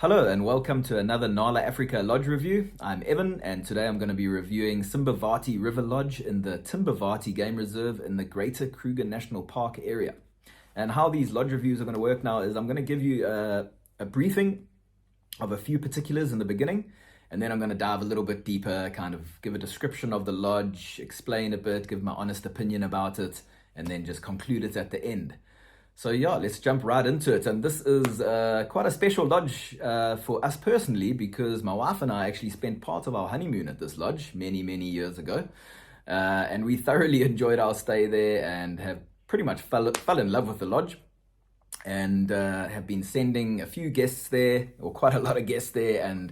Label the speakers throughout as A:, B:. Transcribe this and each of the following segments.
A: Hello and welcome to another Nala Africa Lodge review. I'm Evan and today I'm going to be reviewing Simbavati River Lodge in the Simbavati Game Reserve in the Greater Kruger National Park area. And how these lodge reviews are going to work now is I'm going to give you a briefing of a few particulars in the beginning, and then I'm going to dive a little bit deeper, kind of give a description of the lodge, explain a bit, give my honest opinion about it, and then just conclude it at the end. So yeah, let's jump right into it. And this is quite a special lodge for us personally, because my wife and I actually spent part of our honeymoon at this lodge many years ago. And we thoroughly enjoyed our stay there and have pretty much fell in love with the lodge, and have been sending a few guests there, or quite a lot of guests there, and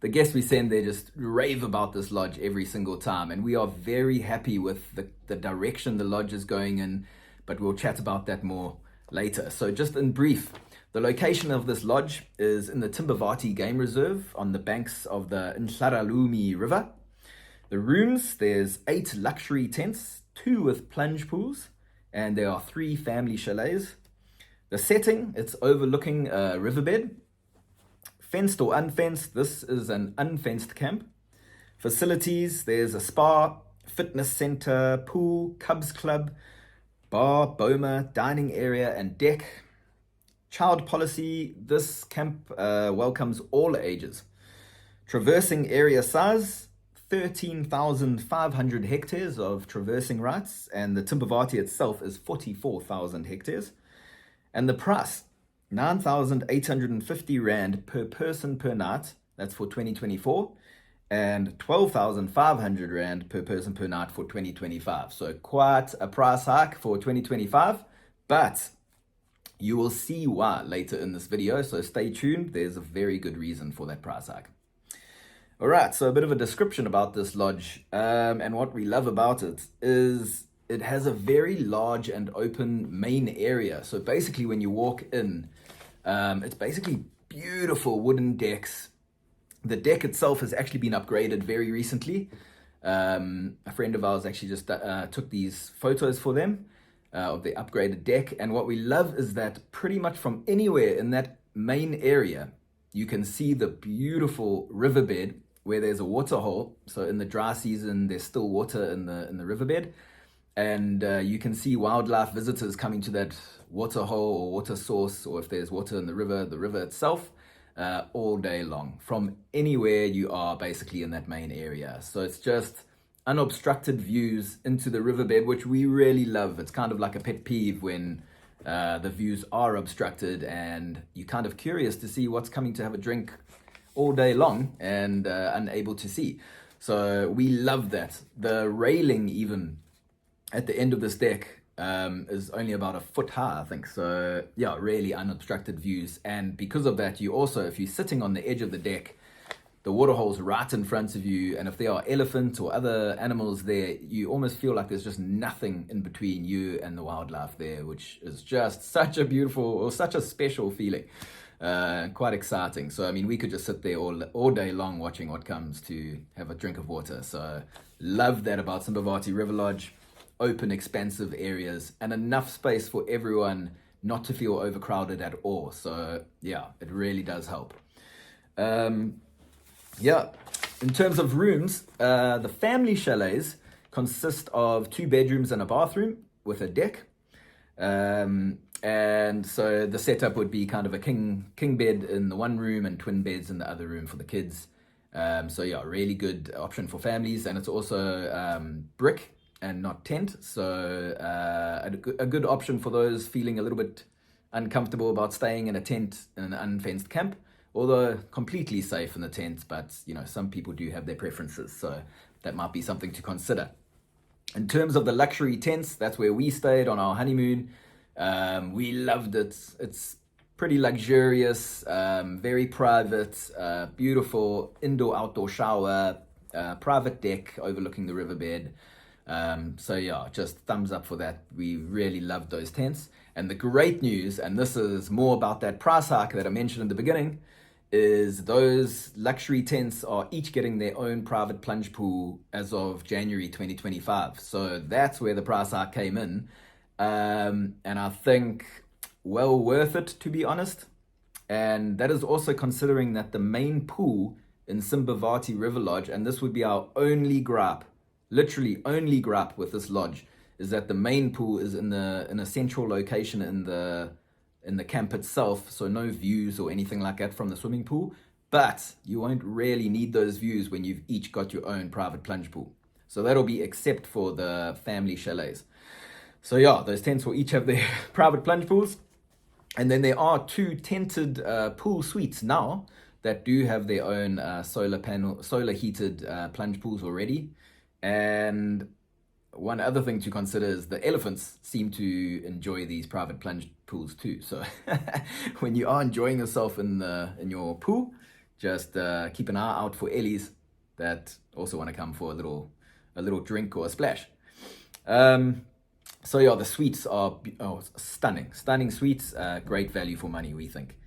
A: the guests we send there just rave about this lodge every single time. And we are very happy with the direction the lodge is going in, but we'll chat about that more later. So just in brief, the location of this lodge is in the Simbavati Game Reserve on the banks of the Nhlaralume River. The rooms, there's 8 luxury tents, 2 with plunge pools, and there are 3 family chalets. The setting, it's overlooking a riverbed. Fenced or unfenced, this is an unfenced camp. Facilities, there's a spa, fitness center, pool, Cubs club, bar, boma, dining area, and deck. Child policy, this camp welcomes all ages. Traversing area size, 13,500 hectares of traversing rights, and the Simbavati itself is 44,000 hectares. And the price, 9,850 Rand per person per night, that's for 2024, and 12,500 Rand per person per night for 2025. So quite a price hike for 2025, but you will see why later in this video, so stay tuned. There's a very good reason for that price hike. All right, so a bit of a description about this lodge, and what we love about it is it has a very large and open main area. So basically when you walk in, it's basically beautiful wooden decks. The deck itself has actually been upgraded very recently. A friend of ours actually just took these photos for them of the upgraded deck. And what we love is that pretty much from anywhere in that main area, you can see the beautiful riverbed where there's a water hole. So in the dry season, there's still water in the riverbed. And you can see wildlife visitors coming to that water hole or water source, or if there's water in the river itself, all day long, from anywhere you are basically in that main area. So it's just unobstructed views into the riverbed, which we really love. It's kind of like a pet peeve when the views are obstructed and you're kind of curious to see what's coming to have a drink all day long and unable to see. So we love that. The railing even at the end of this deck is only about a foot high, I think. So yeah, really unobstructed views. And because of that, you also, if you're sitting on the edge of the deck, the water hole's right in front of you, and if there are elephants or other animals there, you almost feel like there's just nothing in between you and the wildlife there, which is just such a beautiful, or such a special feeling. Quite exciting. So I mean, we could just sit there all day long watching what comes to have a drink of water. So love that about Simbavati River Lodge. Open, expansive areas, and enough space for everyone not to feel overcrowded at all. So yeah, it really does help. Yeah, in terms of rooms, the family chalets consist of 2 bedrooms and a bathroom with a deck. And so the setup would be kind of a king bed in the one room and twin beds in the other room for the kids. So yeah, really good option for families, and it's also brick and not tent, so a good option for those feeling a little bit uncomfortable about staying in a tent in an unfenced camp, although completely safe in the tent. But you know, some people do have their preferences, so that might be something to consider. In terms of the luxury tents, that's where we stayed on our honeymoon. We loved it. It's pretty luxurious, very private, beautiful indoor-outdoor shower, private deck overlooking the riverbed. So yeah, just thumbs up for that. We really loved those tents. And the great news, and this is more about that price hike that I mentioned in the beginning, is those luxury tents are each getting their own private plunge pool as of January 2025. So that's where the price hike came in. And I think well worth it, to be honest. And that is also considering that the main pool in Simbavati River Lodge, and this would be our only gripe, literally only gripe with this lodge, is that the main pool is in a central location in the camp itself, so no views or anything like that from the swimming pool. But you won't really need those views when you've each got your own private plunge pool. So that'll be except for the family chalets. So yeah, those tents will each have their private plunge pools. And then there are 2 tented pool suites now that do have their own solar heated plunge pools already. And one other thing to consider is the elephants seem to enjoy these private plunge pools too. So when you are enjoying yourself in your pool, just keep an eye out for ellies that also want to come for a little drink or a splash. So yeah, the suites are stunning suites, great value for money, we think.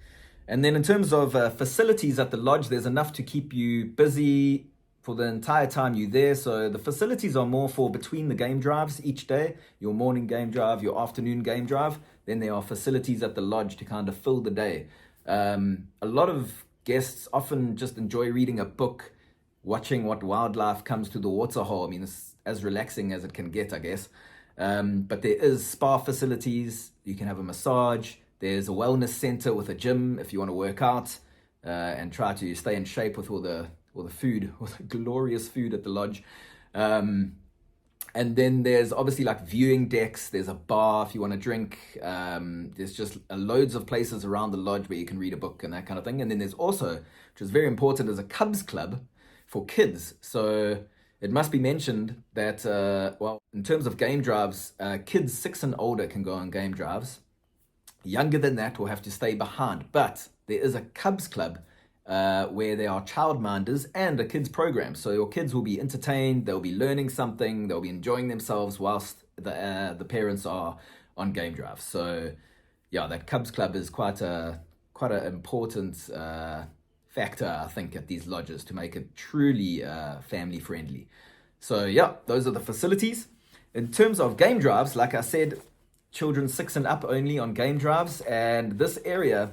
A: And then in terms of facilities at the lodge, there's enough to keep you busy for the entire time you're there. So the facilities are more for between the game drives each day, your morning game drive, your afternoon game drive. Then there are facilities at the lodge to kind of fill the day. A lot of guests often just enjoy reading a book, watching what wildlife comes to the waterhole. I mean, it's as relaxing as it can get, I guess. But there is spa facilities. You can have a massage. There's a wellness center with a gym if you want to work out and try to stay in shape with all the food, all the glorious food at the lodge. And then there's obviously like viewing decks. There's a bar if you want to drink. There's just loads of places around the lodge where you can read a book and that kind of thing. And then there's also, which is very important, is a Cubs Club for kids. So it must be mentioned that, in terms of game drives, kids 6 and older can go on game drives. Younger than that will have to stay behind. But there is a Cubs Club where there are childminders and a kids program. So your kids will be entertained, they'll be learning something, they'll be enjoying themselves whilst the parents are on game drives. So yeah, that Cubs Club is quite an important factor, I think, at these lodges to make it truly family friendly. So yeah, those are the facilities. In terms of game drives, like I said, children 6 and up only on game drives, and this area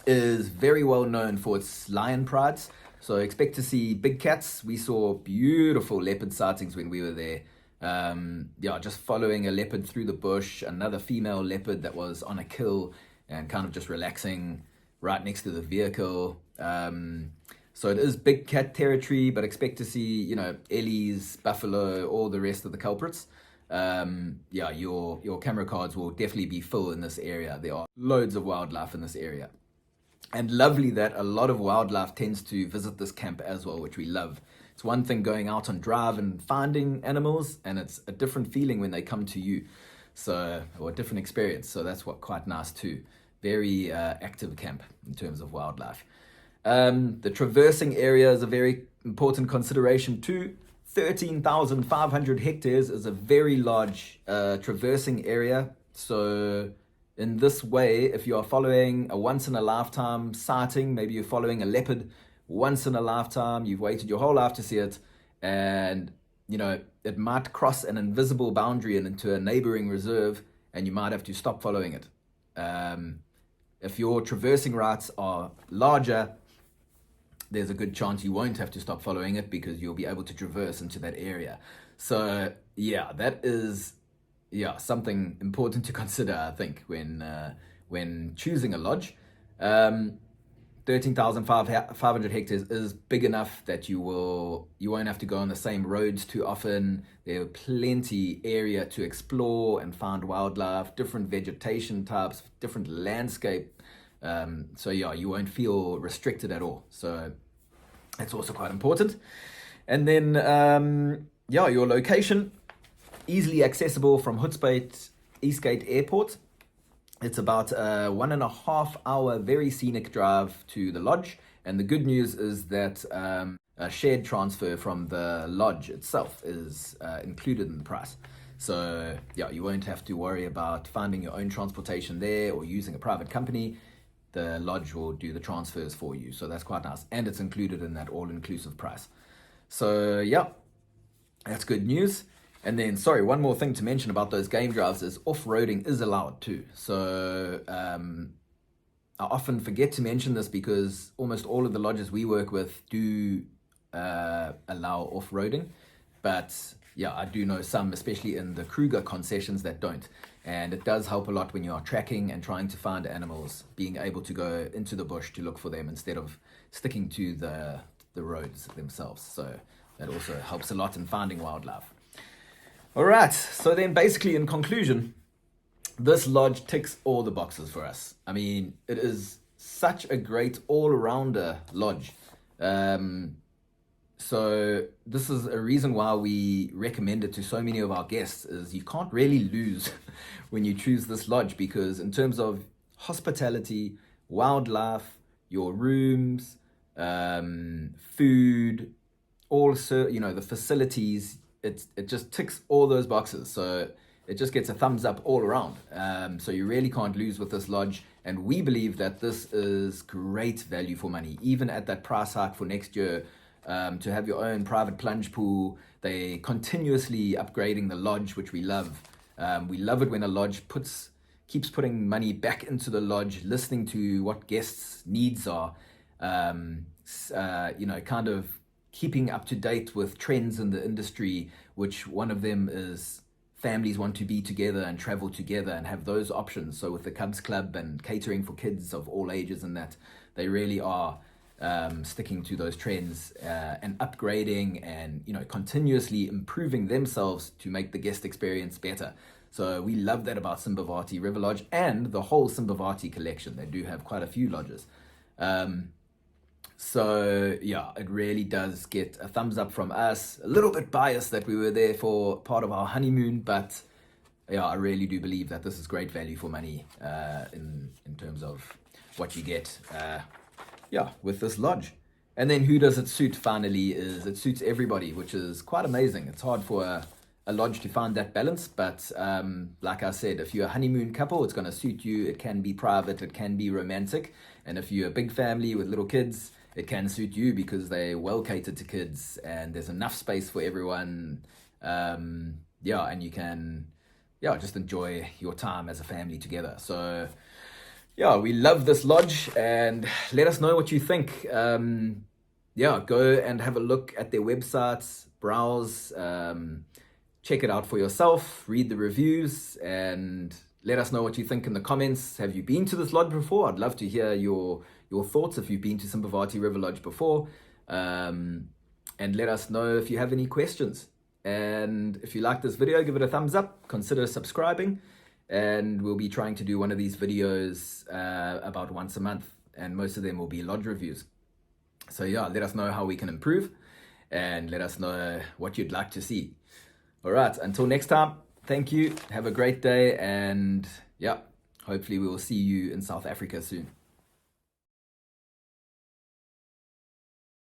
A: is very well known for its lion prides. So expect to see big cats. We saw beautiful leopard sightings when we were there. Just following a leopard through the bush, another female leopard that was on a kill and kind of just relaxing right next to the vehicle. So it is big cat territory, but expect to see, ellies, buffalo, all the rest of the culprits. Your camera cards will definitely be full in this area. There are loads of wildlife in this area. And lovely that a lot of wildlife tends to visit this camp as well, which we love. It's one thing going out on drive and finding animals, and it's a different feeling when they come to you. So, or a different experience. So that's quite nice too. Very active camp in terms of wildlife. The traversing area is a very important consideration too. 13,500 hectares is a very large traversing area. So in this way, if you are following a once-in-a-lifetime sighting, maybe you're following a leopard once in a lifetime, you've waited your whole life to see it, and it might cross an invisible boundary and into a neighboring reserve, and you might have to stop following it. If your traversing rights are larger, there's a good chance you won't have to stop following it because you'll be able to traverse into that area. So yeah, that is something important to consider, I think, when choosing a lodge. 13,500 hectares is big enough that you won't have to go on the same roads too often. There are plenty area to explore and find wildlife, different vegetation types, different landscape. So yeah, you won't feel restricted at all. So that's also quite important. And then your location, easily accessible from Hoedspruit Eastgate Airport. It's about a 1.5 hour very scenic drive to the lodge. And the good news is that a shared transfer from the lodge itself is included in the price. So yeah, you won't have to worry about finding your own transportation there or using a private company. The lodge will do the transfers for you. So that's quite nice. And it's included in that all-inclusive price. So yeah, that's good news. And then, one more thing to mention about those game drives is off-roading is allowed too. So I often forget to mention this because almost all of the lodges we work with do allow off-roading, but yeah, I do know some, especially in the Kruger concessions, that don't. And it does help a lot when you are tracking and trying to find animals, being able to go into the bush to look for them instead of sticking to the roads themselves. So that also helps a lot in finding wildlife. All right, so then basically in conclusion, this lodge ticks all the boxes for us. I mean, it is such a great all-rounder lodge. So this is a reason why we recommend it to so many of our guests, is you can't really lose when you choose this lodge, because in terms of hospitality, wildlife, your rooms, food, also, you know, the facilities, it just ticks all those boxes. So it just gets a thumbs up all around. So you really can't lose with this lodge. And we believe that this is great value for money, even at that price hike for next year. To have your own private plunge pool. They continuously upgrading the lodge, which we love. We love it when a lodge keeps putting money back into the lodge, listening to what guests' needs are, you know, kind of keeping up to date with trends in the industry, which one of them is families want to be together and travel together and have those options. So with the Cubs Club and catering for kids of all ages and that, they really are sticking to those trends and upgrading and, you know, continuously improving themselves to make the guest experience better. So we love that about Simbavati River Lodge and the whole Simbavati collection. They do have quite a few lodges. So yeah, it really does get a thumbs up from us. A little bit biased that we were there for part of our honeymoon, but yeah, I really do believe that this is great value for money in terms of what you get with this lodge. And then who does it suit finally is it suits everybody, which is quite amazing. It's hard for a lodge to find that balance, but like I said, if you're a honeymoon couple, it's going to suit you. It can be private, it can be romantic, and if you're a big family with little kids, it can suit you because they're well catered to kids and there's enough space for everyone. And you can just enjoy your time as a family together. So yeah, we love this lodge, and let us know what you think. Go and have a look at their websites, browse, check it out for yourself, read the reviews, and let us know what you think in the comments. Have you been to this lodge before? I'd love to hear your thoughts if you've been to Simbavati River Lodge before. And let us know if you have any questions. And if you like this video, give it a thumbs up, consider subscribing. And we'll be trying to do one of these videos about once a month, and most of them will be lodge reviews. So yeah, let us know how we can improve, and let us know what you'd like to see. All right, until next time, thank you, have a great day, and yeah, hopefully we will see you in South Africa soon.